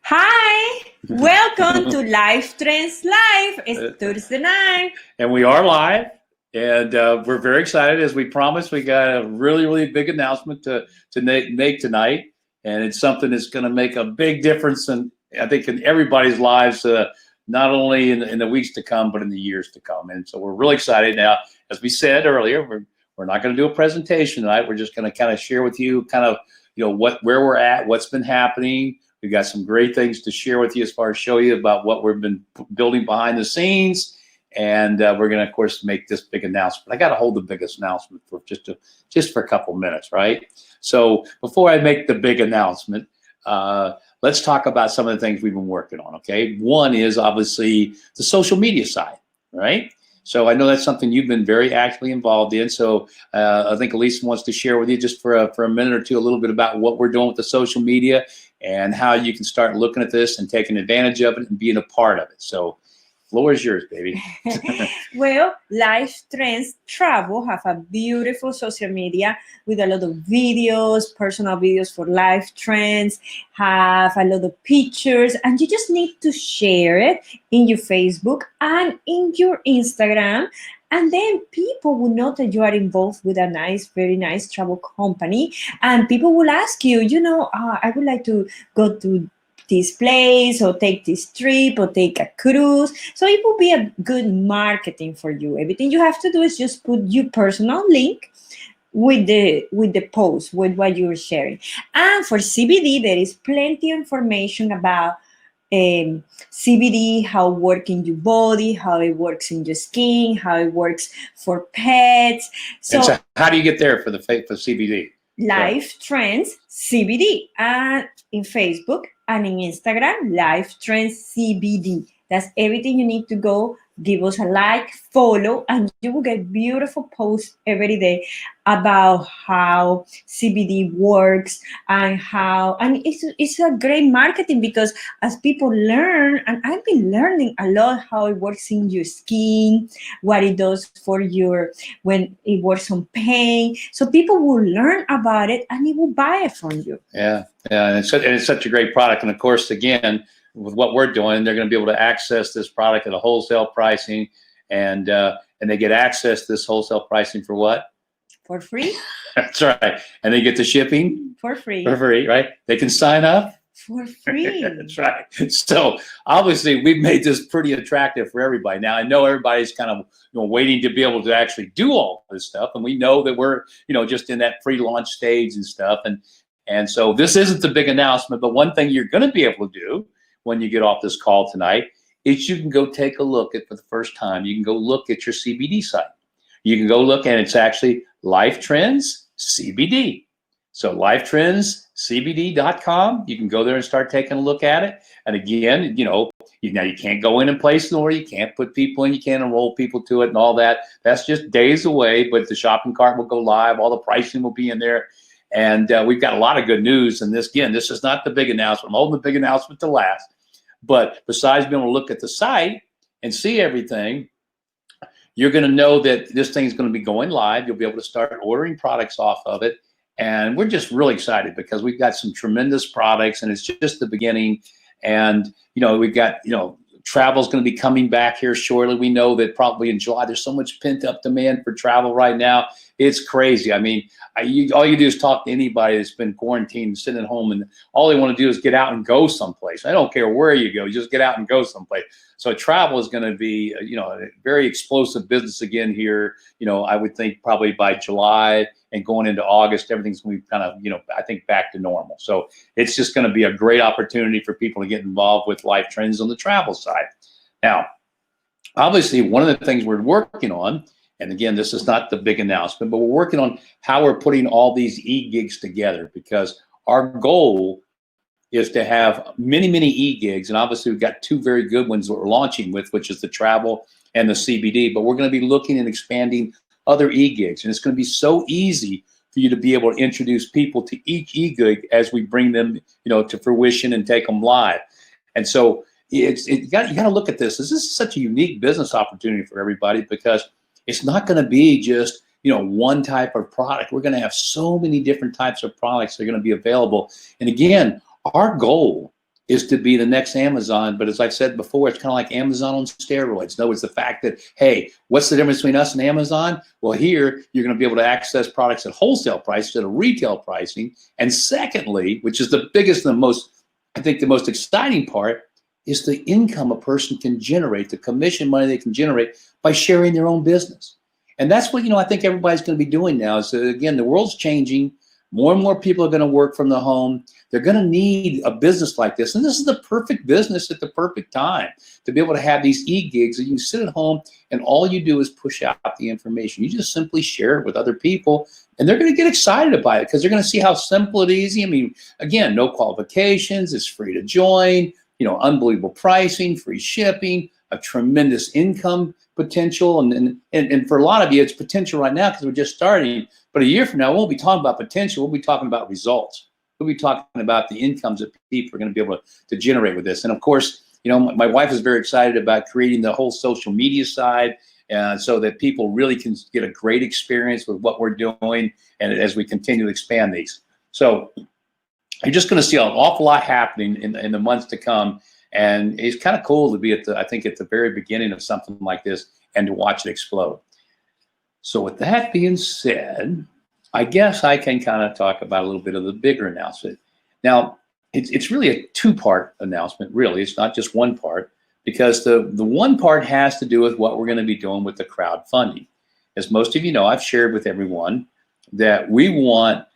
Hi, welcome to Life Trends Live. It's Thursday night. And we are live, and we're very excited. As we promised, we got a really big announcement to make tonight, and it's something that's going to make a big difference, in I think in everybody's lives, not only in the weeks to come, but in the years to come. And so we're really excited. Now, as we said earlier, we're not going to do a presentation tonight. We're just going to kind of share with you where we're at, what's been happening. We've got some great things to share with you as far as show you about what we've been building behind the scenes. And we're going to, of course, make this big announcement. I got to hold the biggest announcement for just for a couple minutes, right? So before I make the big announcement, let's talk about some of the things we've been working on, okay? One is obviously the social media side, right? So I know that's something you've been very actively involved in. So I think Elisa wants to share with you just for a minute or two a little bit about what we're doing with the social media and how you can start looking at this and taking advantage of it and being a part of it. So floor is yours, baby. Well, Life Trends Travel have a beautiful social media with a lot of videos, personal videos for Life Trends, have a lot of pictures, and you just need to share it in your Facebook and in your Instagram. And then people will know that you are involved with a very nice travel company. And people will ask you, I would like to go to this place or take this trip or take a cruise. So it will be a good marketing for you. Everything you have to do is just put your personal link with the post, with what you're sharing. And for CBD, there is plenty of information about CBD, how it works in your body, how it works in your skin, how it works for pets. So how do you get there for CBD? Life Trends CBD, and in Facebook and in Instagram, Life Trends CBD. That's everything you need to go. Give us a like, follow, and you will get beautiful posts every day about how CBD works and it's a great marketing, because as people learn, and I've been learning a lot how it works in your skin, what it does for when it works on pain. So people will learn about it and it will buy it from you. Yeah, and it's such a great product. And of course, again, with what we're doing, they're going to be able to access this product at a wholesale pricing, and they get access to this wholesale pricing for what? For free. That's right. And they get the shipping for free. For free, right? They can sign up for free. That's right. So obviously, we've made this pretty attractive for everybody. Now I know everybody's kind of waiting to be able to actually do all this stuff, and we know that we're just in that pre-launch stage and stuff, and so this isn't the big announcement. But one thing you're going to be able to do when you get off this call tonight is you can go take a look at, for the first time, you can go look at your CBD site. You can go look, and it's actually Life Trends CBD. So lifetrendscbd.com. You can go there and start taking a look at it. And again, now you can't go in and place an order. You can't put people in. You can't enroll people to it and all that. That's just days away. But the shopping cart will go live. All the pricing will be in there. And we've got a lot of good news. And this is not the big announcement. I'm holding the big announcement to last. But besides being able to look at the site and see everything, you're going to know that this thing's going to be going live. You'll be able to start ordering products off of it. And we're just really excited because we've got some tremendous products, and it's just the beginning. And, we've got, travel's going to be coming back here shortly. We know that probably in July, there's so much pent up demand for travel right now. It's crazy. I mean, all you do is talk to anybody that's been quarantined, sitting at home, and all they want to do is get out and go someplace. I don't care where you go, you just get out and go someplace. So travel is going to be, a very explosive business again here. I would think probably by July and going into August, everything's going to be kind of, I think back to normal. So it's just going to be a great opportunity for people to get involved with Life Trends on the travel side. Now, obviously, one of the things we're working on, and again, this is not the big announcement, but we're working on how we're putting all these e-gigs together, because our goal is to have many e-gigs. And obviously, we've got two very good ones that we're launching with, which is the travel and the CBD. But we're going to be looking and expanding other e-gigs. And it's going to be so easy for you to be able to introduce people to each e-gig as we bring them, to fruition and take them live. And so you got to look at this. This is such a unique business opportunity for everybody, because it's not going to be just one type of product. We're going to have so many different types of products that are going to be available. And again, our goal is to be the next Amazon. But as I've said before, it's kind of like Amazon on steroids. No, it's the fact that, hey, what's the difference between us and Amazon? Well, here you're going to be able to access products at wholesale price instead of retail pricing. And secondly, which is the biggest and the most, I think the most exciting part, is the income a person can generate, the commission money they can generate by sharing their own business. And that's what, I think everybody's going to be doing now. Is again, the world's changing. More and more people are going to work from the home. They're going to need a business like this. And this is the perfect business at the perfect time to be able to have these e-gigs that you can sit at home and all you do is push out the information. You just simply share it with other people and they're going to get excited about it because they're going to see how simple and easy. I mean, again, no qualifications. It's free to join, unbelievable pricing, free shipping, a tremendous income potential. And for a lot of you, it's potential right now because we're just starting. But a year from now, we won't be talking about potential. We'll be talking about results. We'll be talking about the incomes that people are going to be able to generate with this. And of course, my wife is very excited about creating the whole social media side so that people really can get a great experience with what we're doing and as we continue to expand these. So you're just going to see an awful lot happening in the months to come. And it's kind of cool to be at the very beginning of something like this and to watch it explode. So with that being said, I guess I can kind of talk about a little bit of the bigger announcement. Now, it's really a two-part announcement, really. It's not just one part, because the one part has to do with what we're going to be doing with the crowdfunding. As most of you know, I've shared with everyone that we want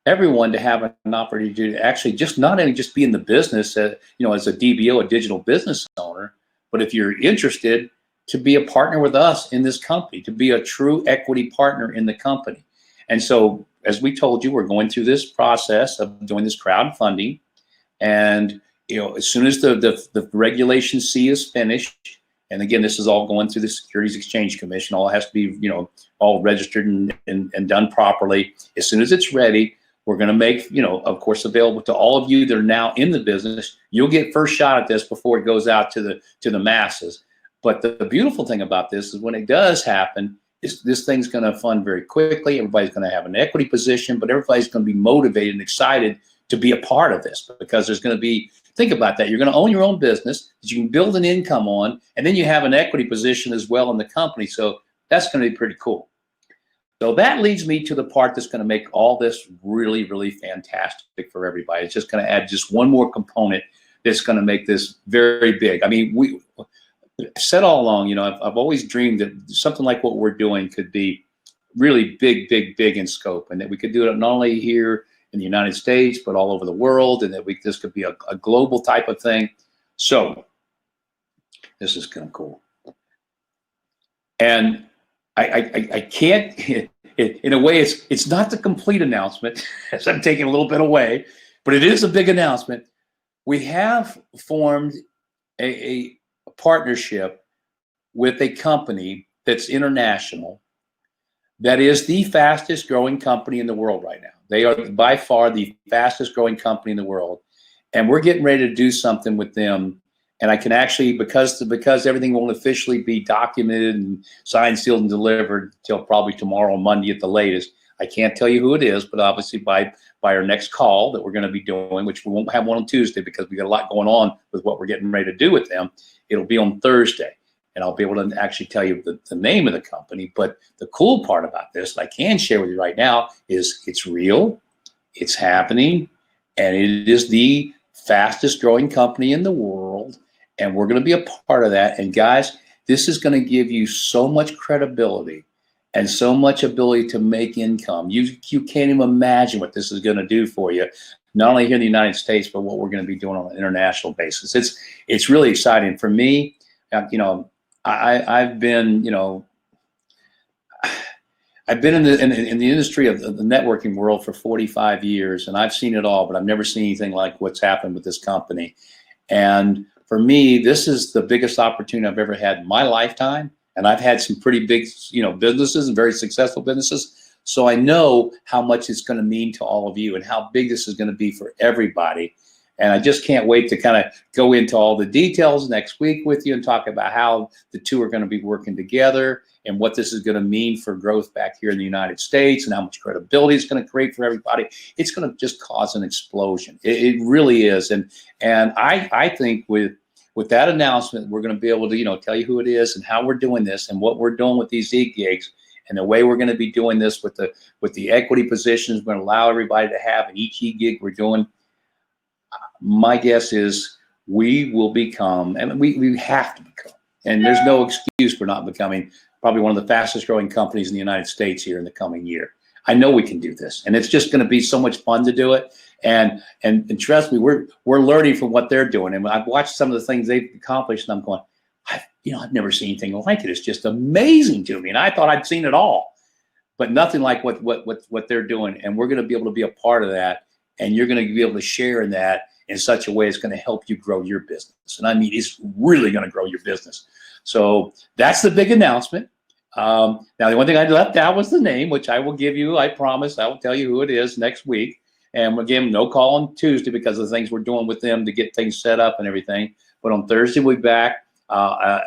everyone to have an opportunity to actually not only be in the business, as a DBO, a digital business owner, but if you're interested, to be a partner with us in this company, to be a true equity partner in the company. And so, as we told you, we're going through this process of doing this crowdfunding. And, as soon as the Regulation C is finished, and again, this is all going through the Securities Exchange Commission, all has to be, all registered and done properly. As soon as it's ready, we're going to make, of course, available to all of you that are now in the business. You'll get first shot at this before it goes out to the masses. But the beautiful thing about this is when it does happen, this thing's going to fund very quickly. Everybody's going to have an equity position, but everybody's going to be motivated and excited to be a part of this because there's going to be, think about that. You're going to own your own business that you can build an income on, and then you have an equity position as well in the company. So that's going to be pretty cool. So that leads me to the part that's going to make all this really, really fantastic for everybody. It's just going to add just one more component that's going to make this very big. I mean, we said all along, I've always dreamed that something like what we're doing could be really big, big, big in scope, and that we could do it not only here in the United States, but all over the world, and that this could be a global type of thing. So this is kind of cool. And I can't, in a way, it's not the complete announcement, as I'm taking a little bit away, but it is a big announcement. We have formed a partnership with a company that's international, that is the fastest growing company in the world right now. They are by far the fastest growing company in the world. And we're getting ready to do something with them. And I can actually, because everything won't officially be documented and signed, sealed, and delivered till probably tomorrow, Monday at the latest, I can't tell you who it is, but obviously by our next call that we're going to be doing, which we won't have one on Tuesday because we got a lot going on with what we're getting ready to do with them. It'll be on Thursday, and I'll be able to actually tell you the name of the company. But the cool part about this, that I can share with you right now, is it's real, it's happening, and it is the fastest growing company in the world. And we're going to be a part of that. And guys, this is going to give you so much credibility and so much ability to make income. You can't even imagine what this is going to do for you, not only here in the United States, but what we're going to be doing on an international basis. It's really exciting for me. I've been in the industry of the networking world for 45 years, and I've seen it all, but I've never seen anything like what's happened with this company. And for me, this is the biggest opportunity I've ever had in my lifetime. And I've had some pretty big, businesses and very successful businesses. So I know how much it's going to mean to all of you and how big this is going to be for everybody. And I just can't wait to kind of go into all the details next week with you and talk about how the two are going to be working together and what this is going to mean for growth back here in the United States and how much credibility it's going to create for everybody. It's going to just cause an explosion. It really is. And I think with that announcement, we're going to be able to, tell you who it is and how we're doing this and what we're doing with these e-gigs and the way we're going to be doing this with the equity positions we're going to allow everybody to have in each e-gig we're doing. My guess is we will become, and we have to become, and there's no excuse for not becoming probably one of the fastest growing companies in the United States here in the coming year. I know we can do this, and it's just going to be so much fun to do it. And trust me, we're learning from what they're doing. And I've watched some of the things they've accomplished, and I'm going, I've never seen anything like it. It's just amazing to me. And I thought I'd seen it all, but nothing like what they're doing. And we're going to be able to be a part of that, and you're going to be able to share in that in such a way it's going to help you grow your business. And I mean, it's really going to grow your business. So that's the big announcement. Now, the one thing I left out was the name, which I will give you. I promise I will tell you who it is next week. And again, no call on Tuesday because of the things we're doing with them to get things set up and everything. But on Thursday, we'll be back.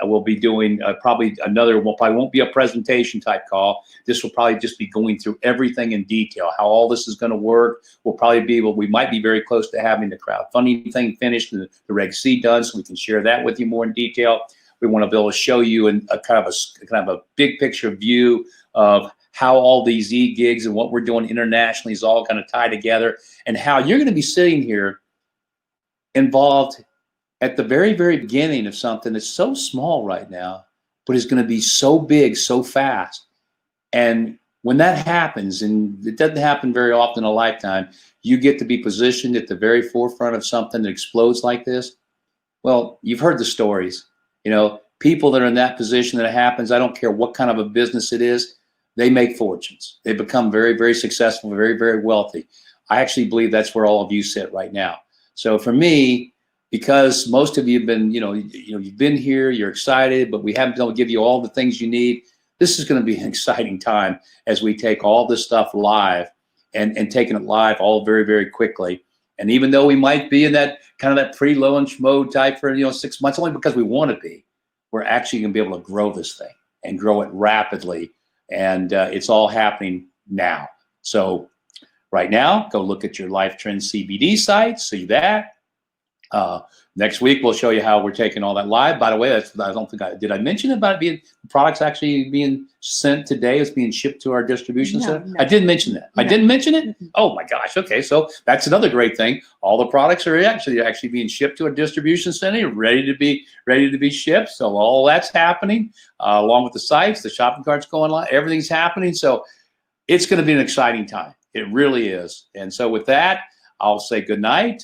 We'll be doing probably another, probably won't be a presentation type call. This will probably just be going through everything in detail, how all this is going to work. We'll probably be able, we might be very close to having the crowdfunding thing finished and the Reg C done, so we can share that with you more in detail. We want to be able to show you in a kind of a big picture view of how all these e-gigs and what we're doing internationally is all going to tie together, and how you're going to be sitting here involved at the very, very beginning of something that's so small right now, but is going to be so big, so fast. And when that happens, and it doesn't happen very often in a lifetime, you get to be positioned at the very forefront of something that explodes like this. Well, you've heard the stories. People that are in that position that it happens, I don't care what kind of a business it is, they make fortunes. They become very, very successful, very, very wealthy. I actually believe that's where all of you sit right now. So for me, because most of you have been, you've been here, you're excited, but we haven't been able to give you all the things you need. This is going to be an exciting time as we take all this stuff live and taking it live all very, very quickly. And even though we might be in that kind of that pre-launch mode type for 6 months, only because we want to be, we're actually going to be able to grow this thing and grow it rapidly. And it's all happening now. So right now, go look at your TRNDS CBD site, see that. Next week, we'll show you how we're taking all that live. By the way, I don't think did I mention about it being products actually being sent today? It's being shipped to our distribution center. No. I didn't mention that. No. I didn't mention it. Mm-hmm. Oh my gosh. Okay, so that's another great thing. All the products are actually being shipped to a distribution center, ready to be shipped. So all that's happening, along with the sites, the shopping carts going live. Everything's happening. So it's going to be an exciting time. It really is. And so with that, I'll say good night.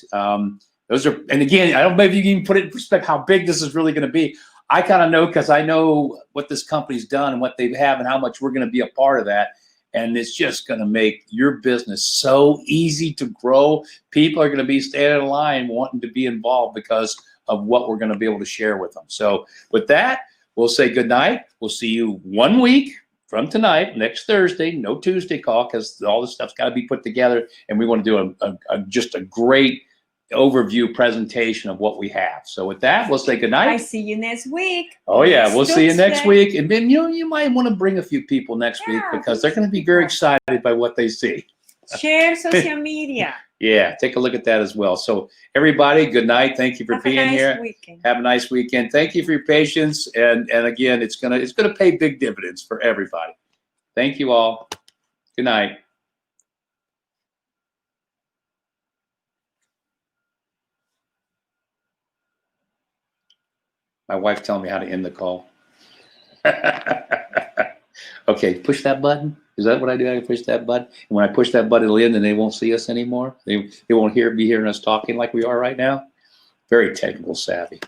Those are, and again, I don't know if you can even put it in perspective how big this is really going to be. I kind of know because I know what this company's done and what they have and how much we're going to be a part of that. And it's just going to make your business so easy to grow. People are going to be standing in line wanting to be involved because of what we're going to be able to share with them. So with that, we'll say good night. We'll see you 1 week from tonight, next Thursday. No Tuesday call because all this stuff's got to be put together. And we want to do just a great overview presentation of what we have. So with that, we'll say good night. I see you next week. Oh yeah, we'll see you next week. And then you might want to bring a few people next week because they're going to be very excited by what they see. Share social media. Yeah, take a look at that as well. So everybody, good night. Thank you for being here. Weekend. Have a nice weekend. Thank you for your patience. And again, it's gonna pay big dividends for everybody. Thank you all. Good night. My wife's telling me how to end the call. Okay, push that button. Is that what I do? I push that button. And when I push that button, it'll end and they won't see us anymore. They won't be hearing us talking like we are right now. Very technical savvy.